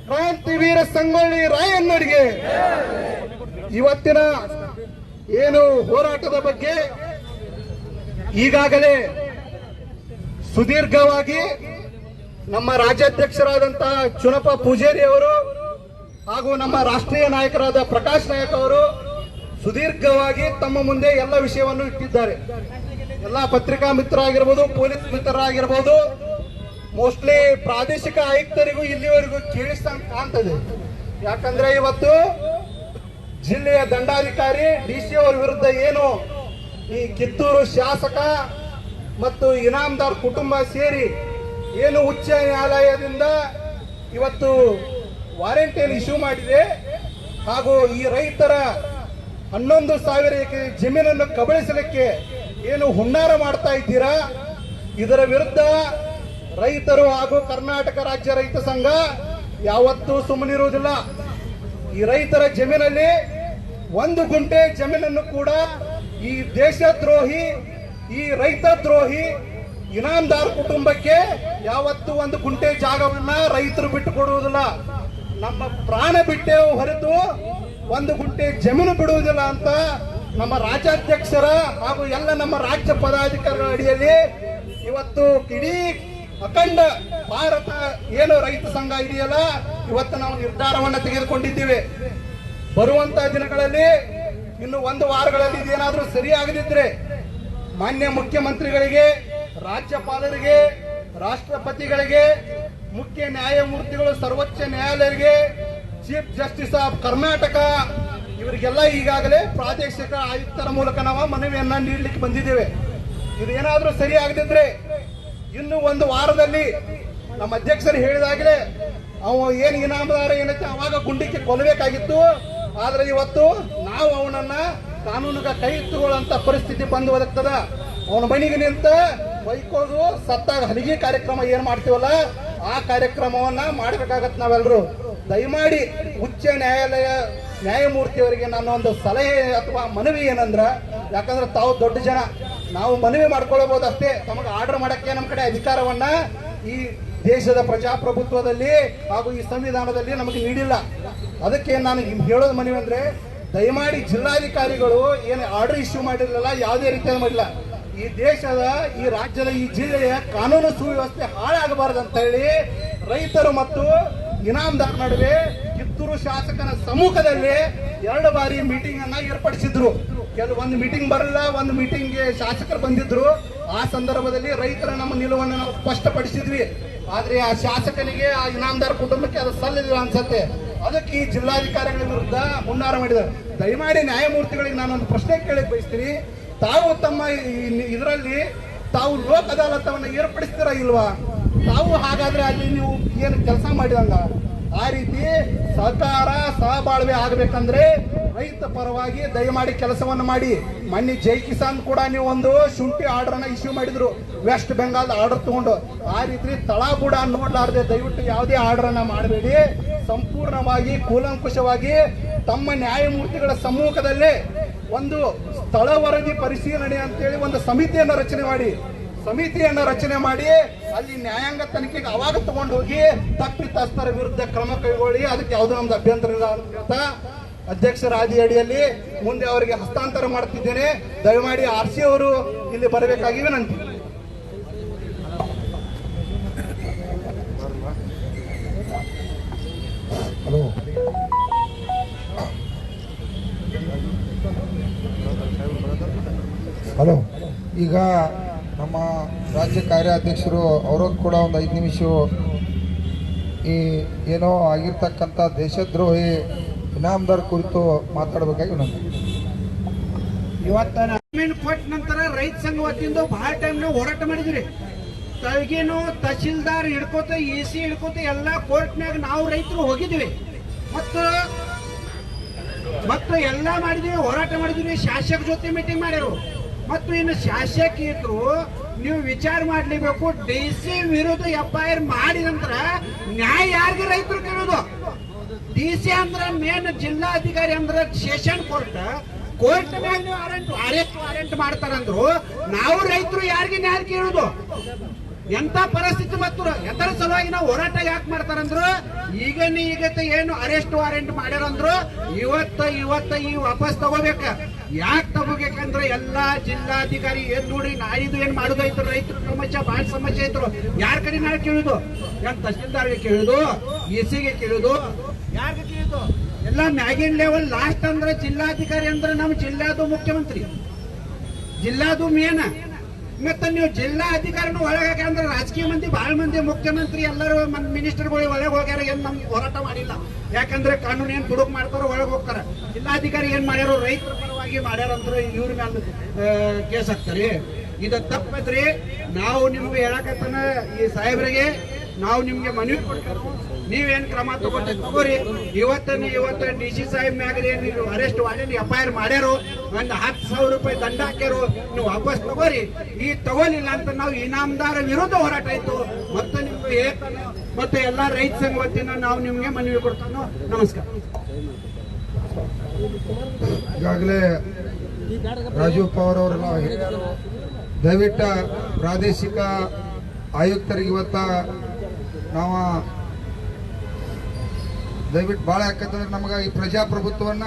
Speaker 3: ಕ್ರಾಂತಿವೀರ ಸಂಗೊಳ್ಳಿ ರಾಯಣ್ಣನಿಗೆ ಇವತ್ತಿನ ಏನು ಹೋರಾಟದ ಬಗ್ಗೆ ಈಗಾಗಲೇ ಸುದೀರ್ಘವಾಗಿ ನಮ್ಮ ರಾಜ್ಯಾಧ್ಯಕ್ಷರಾದಂತಹ ಚುನಪ್ಪ ಪೂಜಾರಿ ಅವರು ಹಾಗೂ ನಮ್ಮ ರಾಷ್ಟ್ರೀಯ ನಾಯಕರಾದ ಪ್ರಕಾಶ್ ನಾಯಕ್ ಅವರು ಸುದೀರ್ಘವಾಗಿ ತಮ್ಮ ಮುಂದೆ ಎಲ್ಲ ವಿಷಯವನ್ನು ಇಟ್ಟಿದ್ದಾರೆ. ಎಲ್ಲ ಪತ್ರಿಕಾ ಮಿತ್ರರಾಗಿರ್ಬೋದು, ಪೊಲೀಸ್ ಮಿತ್ರರಾಗಿರ್ಬೋದು, ಮೋಸ್ಟ್ಲಿ ಪ್ರಾದೇಶಿಕ ಆಯುಕ್ತರಿಗೂ ಇಲ್ಲಿವರೆಗೂ ಕೇಳಿಸ್ದಂಗೆ ಕಾಣ್ತದೆ. ಯಾಕಂದ್ರೆ ಇವತ್ತು ಜಿಲ್ಲೆಯ ದಂಡಾಧಿಕಾರಿ DC ಅವರ ವಿರುದ್ಧ ಏನು ಈ ಕಿತ್ತೂರು ಶಾಸಕ ಮತ್ತು ಇನಾಮದಾರ್ ಕುಟುಂಬ ಸೇರಿ ಏನು ಉಚ್ಚ ನ್ಯಾಯಾಲಯದಿಂದ ಇವತ್ತು ವಾರೆಂಟಿಯನ್ನು ಇಶ್ಯೂ ಮಾಡಿದೆ, ಹಾಗೂ ಈ ರೈತರ 11,000 ಎಕರೆ ಜಮೀನನ್ನು ಕಬಳಿಸಲಿಕ್ಕೆ ಏನು ಹುನ್ನಾರ ಮಾಡ್ತಾ ಇದ್ದೀರಾ, ಇದರ ವಿರುದ್ಧ ರೈತರು ಹಾಗೂ ಕರ್ನಾಟಕ ರಾಜ್ಯ ರೈತ ಸಂಘ ಯಾವತ್ತೂ ಸುಮ್ಮನಿರುವುದಿಲ್ಲ. ಈ ರೈತರ ಜಮೀನಲ್ಲಿ 1 ಗುಂಟೆ ಜಮೀನನ್ನು ಕೂಡ ಈ ದೇಶದ್ರೋಹಿ, ಈ ರೈತ ದ್ರೋಹಿ ಇನಾಮದಾರ್ ಕುಟುಂಬಕ್ಕೆ ಯಾವತ್ತೂ 1 ಗುಂಟೆ ಜಾಗವನ್ನ ರೈತರು ಬಿಟ್ಟು ಕೊಡುವುದಿಲ್ಲ. ನಮ್ಮ ಪ್ರಾಣ ಬಿಟ್ಟೇವು ಹೊರತು 1 ಗುಂಟೆ ಜಮೀನು ಬಿಡುವುದಿಲ್ಲ ಅಂತ ನಮ್ಮ ರಾಜ್ಯಾಧ್ಯಕ್ಷರ ಹಾಗೂ ಎಲ್ಲ ನಮ್ಮ ರಾಜ್ಯ ಪದಾಧಿಕಾರಿಗಳ ಅಡಿಯಲ್ಲಿ ಇವತ್ತು ಇಡೀ ಅಖಂಡ ಭಾರತ ಏನು ರೈತ ಸಂಘ ಇದೆಯಲ್ಲ, ಇವತ್ತು ನಾವು ನಿರ್ಧಾರವನ್ನು ತೆಗೆದುಕೊಂಡಿದ್ದೇವೆ. ಬರುವಂತಹ ದಿನಗಳಲ್ಲಿ ಇನ್ನು 1 ವಾರಗಳಲ್ಲಿ ಇದೇನಾದ್ರೂ ಸರಿಯಾಗದಿದ್ರೆ ಮಾನ್ಯ ಮುಖ್ಯಮಂತ್ರಿಗಳಿಗೆ, ರಾಜ್ಯಪಾಲರಿಗೆ, ರಾಷ್ಟ್ರಪತಿಗಳಿಗೆ, ಮುಖ್ಯ ನ್ಯಾಯಮೂರ್ತಿಗಳು, ಸರ್ವೋಚ್ಚ ನ್ಯಾಯಾಲಯರಿಗೆ, ಚೀಫ್ ಜಸ್ಟಿಸ್ ಆಫ್ ಕರ್ನಾಟಕ ಇವರಿಗೆಲ್ಲ ಈಗಾಗಲೇ ಪ್ರಾದೇಶಿಕ ಆಯುಕ್ತರ ಮೂಲಕ ನಾವು ಮನವಿಯನ್ನ ನೀಡಲಿಕ್ಕೆ ಬಂದಿದ್ದೇವೆ. ಇದೇನಾದ್ರೂ ಸರಿ ಆಗದಿದ್ರೆ ಇನ್ನು 1 ವಾರದಲ್ಲಿ ನಮ್ಮ ಅಧ್ಯಕ್ಷರು ಹೇಳಿದಾಗಲೇ ಅವ ಏನು ಇನಾಮದಾರ ಏನೈತೆ ಅವಾಗ ಗುಂಡಿಕ್ಕೆ ಕೊಲ್ಲಬೇಕಾಗಿತ್ತು. ಆದ್ರೆ ಇವತ್ತು ನಾವು ಅವನನ್ನ ಕಾನೂನಿಗೆ ಕೈ ಎತ್ತುಕೊಳ್ಳುವಂತ ಪರಿಸ್ಥಿತಿ ಬಂದು ಒದಗ್ತದ. ಅವನ ಮನೆಗೆ ನಿಂತ ಬೈಕೋದು ಸತ್ತಾಗ ಹಲಿಗೆ ಕಾರ್ಯಕ್ರಮ ಏನ್ ಮಾಡ್ತೀವಲ್ಲ ಆ ಕಾರ್ಯಕ್ರಮವನ್ನ ಮಾಡಬೇಕಾಗತ್ತೆ ನಾವೆಲ್ಲರೂ. ದಯಮಾಡಿ ಉಚ್ಚ ನ್ಯಾಯಾಲಯ ನ್ಯಾಯಮೂರ್ತಿಯವರಿಗೆ ನಾನು ಒಂದು ಸಲಹೆ ಅಥವಾ ಮನವಿ ಏನಂದ್ರ, ಯಾಕಂದ್ರೆ ತಾವು ದೊಡ್ಡ ಜನ, ನಾವು ಮನವಿ ಮಾಡ್ಕೊಳ್ಬಹುದು ಅಷ್ಟೇ, ತಮಗೆ ಆರ್ಡರ್ ಮಾಡಕ್ಕೆ ನಮ್ಮ ಕಡೆ ಅಧಿಕಾರವನ್ನ ಈ ದೇಶದ ಪ್ರಜಾಪ್ರಭುತ್ವದಲ್ಲಿ ಹಾಗೂ ಈ ಸಂವಿಧಾನದಲ್ಲಿ ನಮಗೆ ನೀಡಿಲ್ಲ. ಅದಕ್ಕೆ ನಾನು ಹೇಳೋದು ಮನವಿ ಅಂದ್ರೆ, ದಯಮಾಡಿ ಜಿಲ್ಲಾಧಿಕಾರಿಗಳು ಏನು ಆರ್ಡರ್ ಇಶ್ಯೂ ಮಾಡಿರಲಿಲ್ಲ, ಯಾವುದೇ ರೀತಿಯ ಮಾಡಿಲ್ಲ. ಈ ದೇಶದ, ಈ ರಾಜ್ಯದ, ಈ ಜಿಲ್ಲೆಯ ಕಾನೂನು ಸುವ್ಯವಸ್ಥೆ ಹಾಳಾಗಬಾರದು ಅಂತ ಹೇಳಿ ರೈತರು ಮತ್ತು ಇನಾಮದಾರ್ ನಡುವೆ ಕಿತ್ತೂರು ಶಾಸಕನ ಸಮ್ಮುಖದಲ್ಲಿ 2 ಬಾರಿ ಮೀಟಿಂಗ್ ಅನ್ನ ಏರ್ಪಡಿಸಿದ್ರು. ಒಂದು ಮೀಟಿಂಗ್ ಬರಲ್ಲ, ಒಂದು ಮೀಟಿಂಗ್ಗೆ ಶಾಸಕರು ಬಂದಿದ್ರು. ಆ ಸಂದರ್ಭದಲ್ಲಿ ರೈತರ ನಮ್ಮ ನಿಲುವನ್ನು ನಾವು ಸ್ಪಷ್ಟಪಡಿಸಿದ್ವಿ. ಆದ್ರೆ ಆ ಶಾಸಕನಿಗೆ, ಆ ಇನಾಮದಾರ್ ಕುಟುಂಬಕ್ಕೆ ಅದು ಸಲ್ಲಲಿಲ್ಲ ಅನ್ಸತ್ತೆ. ಅದಕ್ಕೆ ಈ ಜಿಲ್ಲಾಧಿಕಾರಿಗಳ ವಿರುದ್ಧ ಹುನ್ನಾರ ಮಾಡಿದ್ದಾರೆ. ದಯಮಾಡಿ ನ್ಯಾಯಮೂರ್ತಿಗಳಿಗೆ ನಾನೊಂದು ಪ್ರಶ್ನೆ ಕೇಳಕ್ ಬಯಸ್ತೀನಿ. ತಾವು ತಮ್ಮ ಇದರಲ್ಲಿ ತಾವು ಲೋಕ ಅದಾಲತವನ್ನು ಏರ್ಪಡಿಸ್ತೀರಾ ಇಲ್ವಾ? ತಾವು ಹಾಗಾದ್ರೆ ಅಲ್ಲಿ ನೀವು ಏನು ಕೆಲಸ ಮಾಡಿದಂಗ ಆ ರೀತಿ ಸಹಕಾರ ಸಹಬಾಳ್ವೆ ಆಗಬೇಕಂದ್ರೆ ರೈತ ಪರವಾಗಿ ದಯಮಾಡಿ ಕೆಲಸವನ್ನು ಮಾಡಿ. ಮೊನ್ನೆ ಜೈ ಕಿಸಾನ್ ಕೂಡ ನೀವು ಒಂದು ಶುಂಠಿ ಆರ್ಡರ್ ಅನ್ನ ಇಶ್ಯೂ ಮಾಡಿದ್ರು, ವೆಸ್ಟ್ ಬೆಂಗಾಲ್ ಆರ್ಡರ್ ತಗೊಂಡು. ಆ ರೀತಿ ತಳಬುಡ ನೋಡ್ಲಾರ್ದೆ ದಯವಿಟ್ಟು ಯಾವುದೇ ಆರ್ಡರ್ ಅನ್ನ ಮಾಡಬೇಡಿ. ಸಂಪೂರ್ಣವಾಗಿ ಕೂಲಂಕುಷವಾಗಿ ತಮ್ಮ ನ್ಯಾಯಮೂರ್ತಿಗಳ ಸಮ್ಮುಖದಲ್ಲೇ ಒಂದು ಸ್ಥಳ ವರದಿ ಪರಿಶೀಲನೆ ಅಂತೇಳಿ ಒಂದು ಸಮಿತಿಯನ್ನ ರಚನೆ ಮಾಡಿ ಅಲ್ಲಿ ನ್ಯಾಯಾಂಗ ತನಿಖೆಗೆ ಅವಾಗ ತಗೊಂಡು ಹೋಗಿ ತಪ್ಪಿತಸ್ಥರ ವಿರುದ್ಧ ಕ್ರಮ ಕೈಗೊಳ್ಳಿ, ಅದಕ್ಕೆ ಯಾವುದೋ ನಮ್ದು ಅಭ್ಯಂತರ ಇಲ್ಲ ಅಂತ ಅಧ್ಯಕ್ಷರ ಆದಿ ಅಡಿಯಲ್ಲಿ ಮುಂದೆ ಅವರಿಗೆ ಹಸ್ತಾಂತರ ಮಾಡ್ತಿದ್ದೇನೆ. ದಯಮಾಡಿ RC ಅವರು ಇಲ್ಲಿ ಬರಬೇಕಾಗಿ ವಿನಂತಿ.
Speaker 2: ಹಲೋ, ಈಗ ನಮ್ಮ ರಾಜ್ಯ ಕಾರ್ಯಾಧ್ಯಕ್ಷರು ಅವರು ಕೂಡ ಒಂದು 5 ನಿಮಿಷ ಈ ಏನೋ ಆಗಿರ್ತಕ್ಕಂಥ ದೇಶದ್ರೋಹಿ ಇನಾಮದಾರ್ ಕುರಿತು ಮಾತಾಡಬೇಕಾಗಿ ನಾನು
Speaker 1: ಇವತ್ತ ಜಮೀನು ಕೊಟ್ಟ ನಂತರ ರೈತ ಸಂಘ ವತಿಯಿಂದ ಬಹಳ ಟೈಮ್ ನಾವು ಹೋರಾಟ ಮಾಡಿದ್ರಿ. ತಳಗೇನು ತಹಶೀಲ್ದಾರ್ ಹಿಡ್ಕೋತ AC ಹಿಡ್ಕೋತ ಎಲ್ಲಾ ಕೋರ್ಟ್ನಾಗ ನಾವು ರೈತರು ಹೋಗಿದ್ವಿ ಮತ್ತು ಎಲ್ಲ ಮಾಡಿದ್ವಿ, ಹೋರಾಟ ಮಾಡಿದ್ವಿ. ಶಾಸಕ ಜೊತೆ ಮೀಟಿಂಗ್ ಮಾಡ್ಯಾರು. ಮತ್ತು ಇನ್ನು ಶಾಸಕರು ನೀವು ವಿಚಾರ ಮಾಡ್ಲೇಬೇಕು, DC ವಿರುದ್ಧ FIR ಮಾಡಿದ ನಂತರ ನ್ಯಾಯ ಯಾರಿಗೆ ರೈತರು ಕೇಳೋದು? DC ಅಂದ್ರೆ ಮೇನ್ ಜಿಲ್ಲಾಧಿಕಾರಿ ಅಂದ್ರೆ ಸೆಷನ್ ಕೋರ್ಟ್ ಮ್ಯಾಗ ನೀವು ಅರೆಸ್ಟ್ ವಾರೆಂಟ್ ಮಾಡ್ತಾರಂದ್ರು ನಾವು ರೈತರು ಯಾರಿಗೆ ನ್ಯಾಯ ಕೇಳೋದು? ಎಂತ ಪರಿಸ್ಥಿತಿ ಮತ್ತು ಎದರ ಸಲುವಾಗಿ ನಾವು ಹೋರಾಟ ಯಾಕೆ ಮಾಡ್ತಾರಂದ್ರು ಈಗ ಏನು ಅರೆಸ್ಟ್ ವಾರೆಂಟ್ ಮಾಡ್ಯಾರಂದ್ರು ಇವತ್ತ ಈ ವಾಪಸ್ ತಗೋಬೇಕ. ಯಾಕೆ ತಗೋಬೇಕಂದ್ರೆ ಎಲ್ಲಾ ಜಿಲ್ಲಾಧಿಕಾರಿ ಏನ್ ನೋಡಿ ನಾಳಿದ್ದು ಏನ್ ಮಾಡೋದೈತ್ರು, ರೈತರ ಸಮಸ್ಯೆ ಬಹಳ ಸಮಸ್ಯೆ ಐತ್ರು. ಯಾರ ಕಡೆ ನಾಳೆ ಕೇಳುದು? ಏನ್ ತಹಶೀಲ್ದಾರ್ಗೆ ಕೇಳುದು, ECಗೆ ಕೇಳುದು, ಯಾರಿಗೆ ಕೇಳುದು? ಎಲ್ಲ ಮ್ಯಾಗಿನ್ ಲೆವೆಲ್. ಲಾಸ್ಟ್ ಅಂದ್ರೆ ಜಿಲ್ಲಾಧಿಕಾರಿ ಅಂದ್ರೆ ನಮ್ಮ ಜಿಲ್ಲಾದು ಮುಖ್ಯಮಂತ್ರಿ, ಜಿಲ್ಲಾದು ಮೇನ. ಮತ್ತೆ ನೀವು ಜಿಲ್ಲಾ ಅಧಿಕಾರಿನೂ ಒಳಗಾಕ ಅಂದ್ರೆ ರಾಜಕೀಯ ಮಂದಿ ಬಹಳ ಮಂದಿ ಮುಖ್ಯಮಂತ್ರಿ ಎಲ್ಲರೂ ಮಿನಿಸ್ಟರ್ಗಳು ಒಳಗೆ ಹೋಗ್ಯಾರ. ಏನ್ ನಮ್ಗೆ ಹೋರಾಟ ಮಾಡಿಲ್ಲ, ಯಾಕಂದ್ರೆ ಕಾನೂನು ಏನ್ ದುಡುಕ್ ಮಾಡ್ತಾರೋ ಒಳಗೆ ಹೋಗ್ತಾರ. ಜಿಲ್ಲಾಧಿಕಾರಿ ಏನ್ ಮಾಡ್ಯಾರೋ ರೈತರ ಪರವಾಗಿ ಮಾಡ್ಯಾರಂದ್ರೆ ಇವ್ರ ಮೇಲೆ ಕೇಸ್ ಹಾಕ್ತಾರೆ. ಇದು ತಪ್ಪದ್ರಿ. ನಾವು ನಿಮ್ಗೆ ಹೇಳಕತ್ತನ ಈ ಸಾಹೇಬ್ರಿಗೆ ನಾವು ನಿಮ್ಗೆ ಮನವಿ ಕೊಡ್ತೇವೆ, ನೀವೇನ್ ಕ್ರಮ ತಗೋರಿ. ಇವತ್ತ DC ಸಾಹೇಬ್ ಮ್ಯಾಗ್ರಿ ನೀವು ಅರೆಸ್ಟ್ ವಾರೆಂಟ್ FIR ಮಾಡ್ಯಾರೋ, ಒಂದು 10,000 ರೂಪಾಯಿ ದಂಡ ಹಾಕ್ಯಾರೋ, ನೀವು ವಾಪಸ್ ತಗೋರಿ. ಈ ತಗೋಲಿಲ್ಲ ಅಂತ ನಾವು ಇನಾಮದಾರ ವಿರುದ್ಧ ಹೋರಾಟ ಆಯ್ತು. ಮತ್ತೆ ನಿಮ್ಗೆ ಮತ್ತೆ ಎಲ್ಲಾ ರೈತ ಸಂಘ ವತಿಯಿಂದ ನಾವು ನಿಮ್ಗೆ ಮನವಿ ಕೊಡ್ತಾನೋ. ನಮಸ್ಕಾರ.
Speaker 2: ಈಗಾಗಲೇ ರಾಜೀವ್ ಪವಾರ್ ಅವರೆಲ್ಲ ದಯವಿಟ್ಟು ಪ್ರಾದೇಶಿಕ ಆಯುಕ್ತರಿಗೆ ಇವತ್ತ ನಾವು ದಯವಿಟ್ಟು ಭಾಳ ಯಾಕಂದ್ರೆ ನಮಗೆ ಈ ಪ್ರಜಾಪ್ರಭುತ್ವವನ್ನ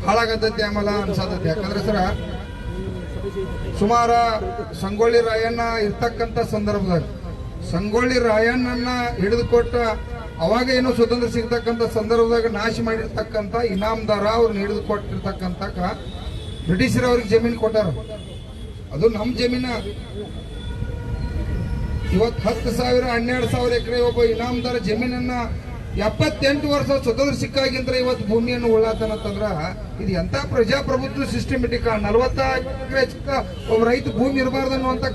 Speaker 2: ಹಾಳಾಗತೈತಿ ಆಮೇಲೆ ಅನ್ಸತೈತಿ. ಯಾಕಂದ್ರೆ ಸರ ಸುಮಾರು ಸಂಗೊಳ್ಳಿ ರಾಯಣ್ಣ ಇರ್ತಕ್ಕಂಥ ಸಂದರ್ಭದಾಗ ಸಂಗೊಳ್ಳಿ ರಾಯಣ್ಣನ ಹಿಡಿದುಕೊಟ್ಟ ಅವಾಗ ಏನೋ ಸ್ವತಂತ್ರ ಸಿಗ್ತಕ್ಕಂಥ ಸಂದರ್ಭದಾಗ ನಾಶ ಮಾಡಿರ್ತಕ್ಕಂಥ ಇನಾಮದಾರ ಅವ್ರನ್ನ ಹಿಡಿದುಕೊಟ್ಟಿರ್ತಕ್ಕಂಥ ಬ್ರಿಟಿಷರ್ ಅವ್ರಿಗೆ ಜಮೀನು ಕೊಟ್ಟಾರ. ಅದು ನಮ್ಮ ಜಮೀನ. ಇವತ್ತು 10,000 12,000 ಎಕರೆ ಒಬ್ಬ ಇನಾಮದಾರ ಜಮೀನನ್ನ 78 ವರ್ಷ ಸ್ವತಂತ್ರ ಸಿಕ್ಕಾಗಿಂದ್ರೆ ಇವತ್ತು ಭೂಮಿಯನ್ನು ಉಳ್ಳಾತನಂತಂದ್ರ ಇದು ಎಂತ ಪ್ರಜಾಪ್ರಭುತ್ವ ಸಿಸ್ಟಮೆಟಿಕ್. 40 ಎಕರೆ ಒಬ್ಬ ರೈತ ಭೂಮಿ ಇರಬಾರ್ದು ಅನ್ನುವಂತ